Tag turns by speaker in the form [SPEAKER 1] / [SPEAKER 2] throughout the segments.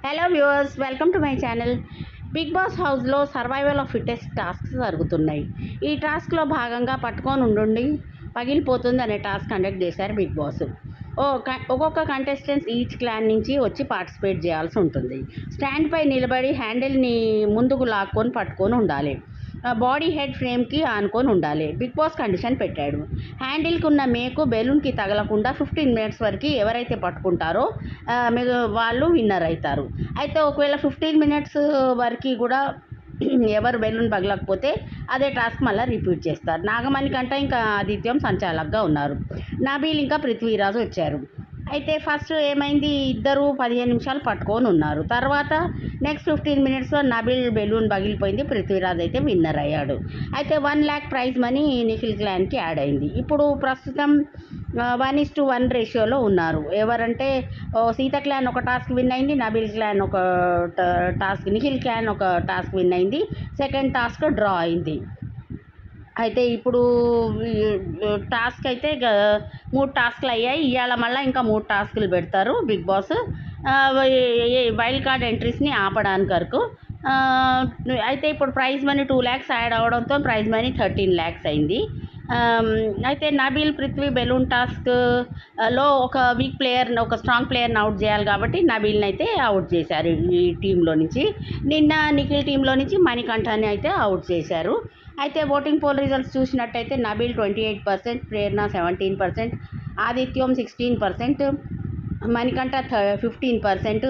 [SPEAKER 1] Hello viewers, welcome to my channel. Bigg Boss హౌస్లో survival of fittest tasks జరుగుతున్నాయి. ఈ టాస్క్లో భాగంగా పట్టుకొని ఉండుండి పగిలిపోతుంది అనే టాస్క్ కండక్ట్ చేశారు బిగ్ బాస్. ఒక్కొక్క కంటెస్టెంట్స్ ఈచ్ క్లాన్ నుంచి వచ్చి పార్టిసిపేట్ చేయాల్సి ఉంటుంది. స్టాండ్ పై నిలబడి హ్యాండిల్ని ముందుకు లాక్కొని పట్టుకొని ఉండాలి. బాడీ హెడ్ ఫ్రేమ్కి ఆనుకొని ఉండాలి. బిగ్ బాస్ కండిషన్ పెట్టాడు. హ్యాండిల్కి ఉన్న మేకు బెలూన్కి తగలకుండా 15 మినిట్స్ వరకు ఎవరైతే పట్టుకుంటారో వాళ్ళు విన్నర్ అవుతారు. అయితే ఒకవేళ 15 మినిట్స్ వరకు కూడా ఎవరు బెలూన్ పగలకపోతే అదే టాస్క్ మళ్ళీ రిపీట్ చేస్తారు. నాగమణి కంటే ఇంకా ఆదిత్యం సంచాలకుగా ఉన్నారు. నబీల్ ఇంకా పృథ్వీరాజ్ వచ్చారు. అయితే ఫస్ట్ ఏమైంది, ఇద్దరు 15 నిమిషాలు పట్టుకొని ఉన్నారు. తర్వాత నెక్స్ట్ 15 మినిట్స్లో నబీల్ బెలూన్ పగిలిపోయింది. పృథ్వీరాజ్ అయితే విన్నర్ అయ్యాడు. అయితే 1 lakh ప్రైజ్ మనీ నిఖిల్ క్లాన్కి యాడ్ అయింది. ఇప్పుడు ప్రస్తుతం 1:1 రేషియోలో ఉన్నారు. ఎవరంటే సీత క్లాన్ ఒక టాస్క్ విన్ అయింది, నబీల్ క్లాన్ ఒక టాస్క్, నిఖిల్ క్లాన్ ఒక టాస్క్ విన్ అయింది. సెకండ్ టాస్క్ డ్రా అయింది. అయితే ఇప్పుడు టాస్క్ అయితే 3 టాస్క్లు అయ్యాయి. ఇవాళ మళ్ళీ ఇంకా 3 టాస్కులు పెడతారు బిగ్ బాస్ వైల్డ్ కార్డ్ ఎంట్రీస్ని ఆపడానికి వరకు. అయితే ఇప్పుడు ప్రైజ్ మనీ 2 lakhs యాడ్ అవడంతో ప్రైజ్ మనీ 13 lakhs అయింది. అయితే నబీల్ పృథ్వీ బెలూన్ టాస్క్లో ఒక వీక్ ప్లేయర్, ఒక స్ట్రాంగ్ ప్లేయర్ని అవుట్ చేయాలి కాబట్టి నబీల్ని అయితే అవుట్ చేశారు ఈ టీంలో నుంచి. నిన్న నిఖిల్ టీంలో నుంచి మణికంఠని అయితే అవుట్ చేశారు. అయితే ఓటింగ్ పోల్ రిజల్ట్స్ చూసినట్టయితే నబీల్ 28%, ప్రేరణ 17%, ఆదిత్యం 16%, మణికంఠ 15%,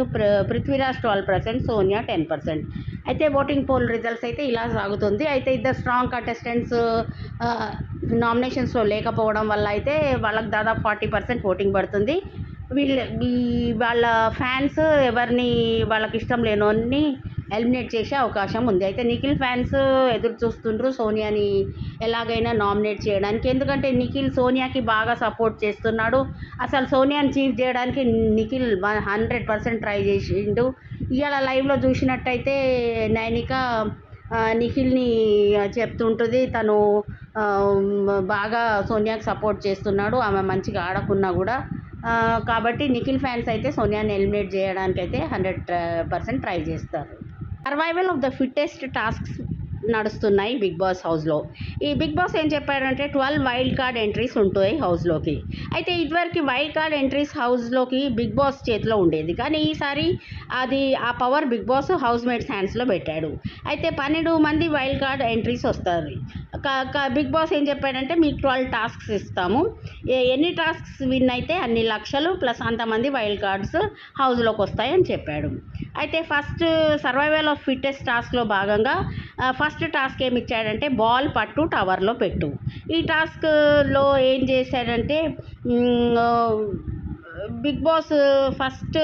[SPEAKER 1] పృథ్వీరాజ్ 12%, సోనియా 10%. అయితే ఓటింగ్ పోల్ రిజల్ట్స్ అయితే ఇలా సాగుతుంది. అయితే ఇద్దరు స్ట్రాంగ్ కంటెస్టెంట్స్ నామినేషన్స్లో లేకపోవడం వల్ల అయితే వాళ్ళకి దాదాపు 40% ఓటింగ్ పడుతుంది. వాళ్ళ ఫ్యాన్స్ ఎవరిని వాళ్ళకి ఇష్టం లేనోన్ని ఎలిమినేట్ చేసే అవకాశం ఉంది. అయితే నిఖిల్ ఫ్యాన్స్ ఎదురు చూస్తుండ్రు సోనియాని ఎలాగైనా నామినేట్ చేయడానికి. ఎందుకంటే నిఖిల్ సోనియాకి బాగా సపోర్ట్ చేస్తున్నాడు. అసలు సోనియాని చీఫ్ చేయడానికి నిఖిల్ 100% ట్రై చేసిండు. ఇవాళ లైవ్లో చూసినట్టయితే నైనిక నిఖిల్ని చెప్తుంటుంది తను బాగా సోనియాకి సపోర్ట్ చేస్తున్నాడు, ఆమె మంచిగా ఆడకున్నా కూడా. కాబట్టి నిఖిల్ ఫ్యాన్స్ అయితే సోనియాని ఎలిమినేట్ చేయడానికి అయితే 100% ట్రై చేస్తారు. Survival of the fittest tasks నడుస్తున్నాయి బిగ్ బాస్ హౌస్లో. ఈ బిగ్ బాస్ ఏం చెప్పాడంటే 12 వైల్డ్ కార్డ్ ఎంట్రీస్ ఉంటాయి హౌస్లోకి. అయితే ఇదివరకు వైల్డ్ కార్డ్ ఎంట్రీస్ హౌస్లోకి బిగ్ బాస్ చేతిలో ఉండేది, కానీ ఈసారి ఆ power Bigg Boss housemates హ్యాండ్స్లో పెట్టాడు. అయితే 12 మంది వైల్డ్ కార్డ్ ఎంట్రీస్ వస్తారు. బిగ్ బాస్ ఏం చెప్పాడంటే మీకు 12 టాస్క్స్ ఇస్తాము, ఎన్ని టాస్క్స్ విన్ అయితే అన్ని లక్షలు ప్లస్ అంతమంది వైల్డ్ కార్డ్స్ హౌస్లోకి వస్తాయని చెప్పాడు. అయితే ఫస్ట్ సర్వైవల్ ఆఫ్ ఫిట్టెస్ట్ టాస్క్లో భాగంగా ఫస్ట్ టాస్క్ ఏమి ఇచ్చాడంటే బాల్ పట్టు టవర్లో పెట్టు. ఈ టాస్క్లో ఏం చేశాడంటే బిగ్ బాస్ ఫస్ట్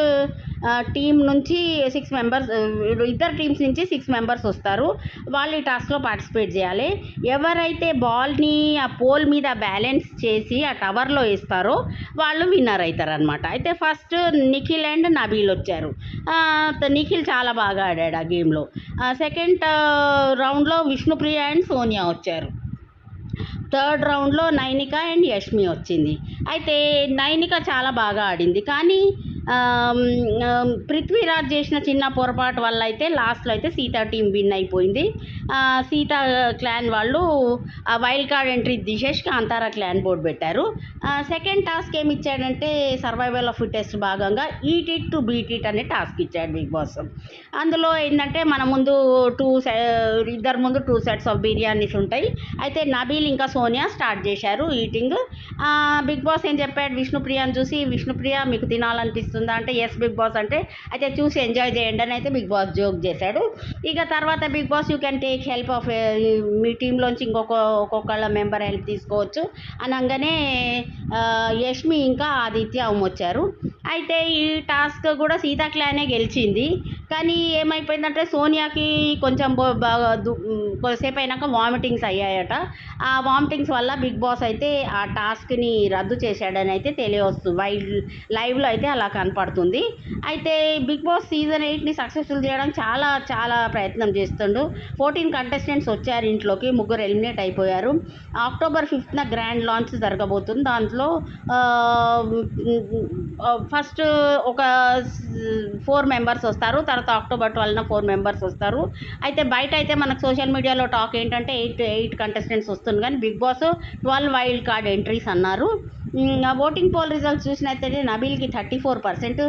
[SPEAKER 1] టీం నుంచి 6 మెంబర్స్, ఇద్దరు టీమ్స్ నుంచి 6 మెంబర్స్ వస్తారు. వాళ్ళు ఈ టాస్క్లో పార్టిసిపేట్ చేయాలి. ఎవరైతే బాల్ని ఆ పోల్ మీద బ్యాలెన్స్ చేసి ఆ టవర్లో వేస్తారో వాళ్ళు విన్నర్ అవుతారు అనమాట. అయితే ఫస్ట్ నిఖిల్ అండ్ నబీల్ వచ్చారు. నిఖిల్ చాలా బాగా ఆడాడు ఆ గేమ్లో. సెకండ్ రౌండ్లో విష్ణుప్రియ అండ్ సోనియా వచ్చారు. థర్డ్ రౌండ్లో నైనిక అండ్ యష్మి వచ్చింది. అయితే నైనిక చాలా బాగా ఆడింది, కానీ పృథ్వీరాజ్ చేసిన చిన్న పొరపాటు వల్ల అయితే లాస్ట్లో అయితే సీతా టీం విన్ అయిపోయింది. సీతా క్లాన్ వాళ్ళు వైల్డ్ కార్డ్ ఎంట్రీ తీసేసి కాంతారా క్లాన్ బోర్డు పెట్టారు. సెకండ్ టాస్క్ ఏమి ఇచ్చాడంటే సర్వైవల్ ఆఫ్ ఫిట్టెస్ట్ భాగంగా eat it to beat it అనే టాస్క్ ఇచ్చాడు బిగ్ బాస్. అందులో ఏంటంటే మన ముందు ఇద్దరు ముందు 2 sets ఆఫ్ బిర్యానీస్ ఉంటాయి. అయితే నబీల్ ఇంకా సోనియా స్టార్ట్ చేశారు ఈటింగ్. బిగ్ బాస్ ఏం చెప్పాడు, విష్ణుప్రియని చూసి విష్ణుప్రియ మీకు తినాలనిపిస్తుందా అంటే ఎస్ బిగ్ బాస్ అంటే, అయితే చూసి ఎంజాయ్ చేయండి అని అయితే బిగ్ బాస్ జోక్ చేశాడు. ఇక తర్వాత Bigg Boss you can take help of me టీంలోంచి ఒక్కొక్కళ్ళ మెంబర్ హెల్ప్ తీసుకోవచ్చు అనగానే యష్మి ఇంకా ఆదిత్య వచ్చారు. అయితే ఈ టాస్క్ కూడా సీతా క్లానే గెలిచింది, కానీ ఏమైపోయిందంటే సోనియాకి కొంచెం కొద్దిసేపు అయినాక వామిటింగ్స్ అయ్యాయట. ఆ వామిటింగ్స్ వల్ల బిగ్ బాస్ అయితే ఆ టాస్క్ని రద్దు చేశాడని అయితే తెలియవస్తుంది. లైవ్లో అయితే అలా కనపడుతుంది. అయితే బిగ్ బాస్ సీజన్ 8ని సక్సెస్ఫుల్ చేయడానికి చాలా చాలా ప్రయత్నం చేస్తుండు. 14 కంటెస్టెంట్స్ వచ్చారు ఇంట్లోకి, 3 ఎలిమినేట్ అయిపోయారు. October 5th గ్రాండ్ లాంచ్ జరగబోతుంది. దాంట్లో ఫస్ట్ ఒక 4 మెంబర్స్ వస్తారు. తర్వాత అక్టోబర్ 12న 4 మెంబర్స్ వస్తారు. అయితే బయట అయితే మనకు సోషల్ మీడియాలో టాక్ ఏంటంటే 8 కంటెస్టెంట్స్ వస్తుంది కానీ Bigg Boss 12 wild card entries అన్నారు. ఓటింగ్ పోల్ రిజల్ట్స్ చూసినట్టయితే నబీల్కి 34%,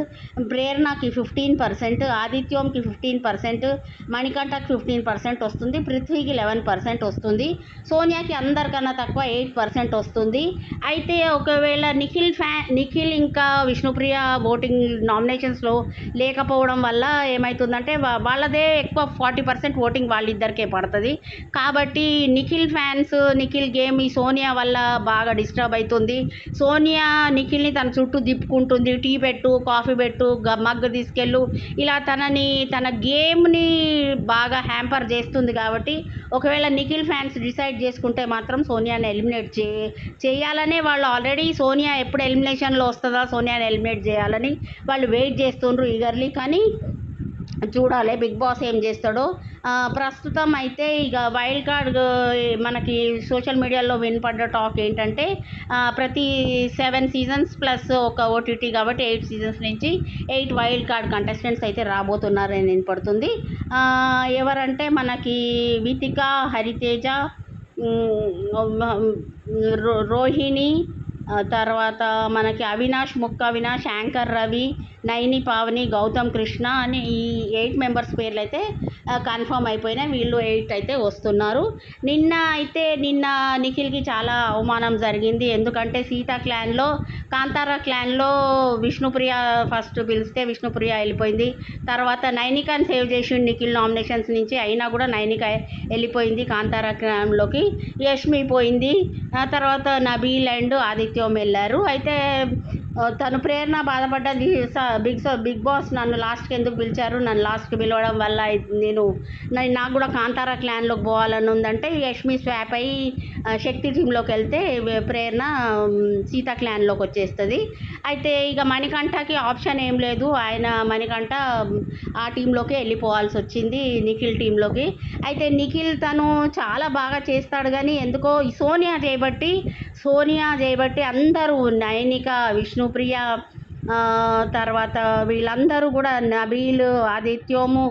[SPEAKER 1] ప్రేరణకి 15%, ఆదిత్యంకి 15%, మణికంఠకి 15% వస్తుంది, పృథ్వీకి 11% వస్తుంది, సోనియాకి అందరికన్నా తక్కువ 8% వస్తుంది. అయితే ఒకవేళ నిఖిల్ ఇంకా విష్ణుప్రియ ఓటింగ్ నామినేషన్స్లో లేకపోవడం వల్ల ఏమవుతుందంటే వాళ్ళదే ఎక్కువ 40% ఓటింగ్ వాళ్ళిద్దరికే పడుతుంది. కాబట్టి నిఖిల్ గేమ్ ఈ సోనియా వల్ల బాగా డిస్టర్బ్ అవుతుంది. సోనియా నిఖిల్ని తన చుట్టూ దిప్పుకుంటుంది, టీ పెట్టు, కాఫీ పెట్టు, మగ్గు తీసుకెళ్ళు, ఇలా తన గేమ్ని బాగా హ్యాంపర్ చేస్తుంది. కాబట్టి ఒకవేళ నిఖిల్ ఫ్యాన్స్ డిసైడ్ చేసుకుంటే మాత్రం సోనియాని ఎలిమినేట్ చేయాలనే వాళ్ళు ఆల్రెడీ సోనియా ఎప్పుడు ఎలిమినేషన్లో వస్తుందా సోనియాని ఎలిమినేట్ చేయాలని వాళ్ళు వెయిట్ చేస్తుండ్రు ఈగర్లీ. కానీ చూడాలి బిగ్ బాస్ ఏం చేస్తాడో. ప్రస్తుతం అయితే ఇక వైల్డ్ కార్డ్ మనకి సోషల్ మీడియాలో వినపడ్డ టాక్ ఏంటంటే ప్రతి 7 సీజన్స్ ప్లస్ ఒక ఓటీటీ కాబట్టి 8 సీజన్స్ నుంచి 8 వైల్డ్ కార్డ్ కంటెస్టెంట్స్ అయితే రాబోతున్నారని వినపడుతుంది. ఎవరంటే మనకి వితిక, హరితేజ, రోహిణి, తర్వాత మనకి ముక్క అవినాష్, యాంకర్ రవి, నైని పావని, గౌతమ్ కృష్ణ అని ఈ 8 మెంబర్స్ పేర్లు అయితే కన్ఫర్మ్ అయిపోయినాయి. వీళ్ళు 8 అయితే వస్తున్నారు. నిన్న నిఖిల్కి చాలా అవమానం జరిగింది. ఎందుకంటే కాంతారా క్లాన్లో విష్ణుప్రియ ఫస్ట్ పిలిస్తే విష్ణుప్రియ వెళ్ళిపోయింది. తర్వాత నైనికాని సేవ్ చేసి నిఖిల్ నామినేషన్స్ నుంచి, అయినా కూడా నైనిక వెళ్ళిపోయింది కాంతారా క్లాన్లోకి. యష్మి పోయింది. తర్వాత నబీల్ అండ్ ఆదిత్యం వెళ్ళారు. అయితే తను ప్రేరణ బాధపడ్డది, బిగ్ బాస్ నన్ను లాస్ట్కి ఎందుకు పిలిచారు, నన్ను లాస్ట్కి పిలవడం వల్ల నాకు కూడా కాంతారా క్లాన్లోకి పోవాలని ఉందంటే యష్మి స్వాప్ అయ్యి శక్తి టీంలోకి వెళ్తే ప్రేరణ సీతా క్లాన్లోకి వచ్చేస్తుంది. అయితే ఇక మణికంఠకి ఆప్షన్ ఏం లేదు, మణికంఠ ఆ టీంలోకి వెళ్ళిపోవాల్సి వచ్చింది, నిఖిల్ టీంలోకి. అయితే నిఖిల్ తను చాలా బాగా చేస్తాడు కానీ ఎందుకో సోనియా చేయబట్టి అందరూ నైనిక, విష్ణుప్రియ, తర్వాత వీళ్ళందరూ కూడా నబీల్, ఆదిత్యము,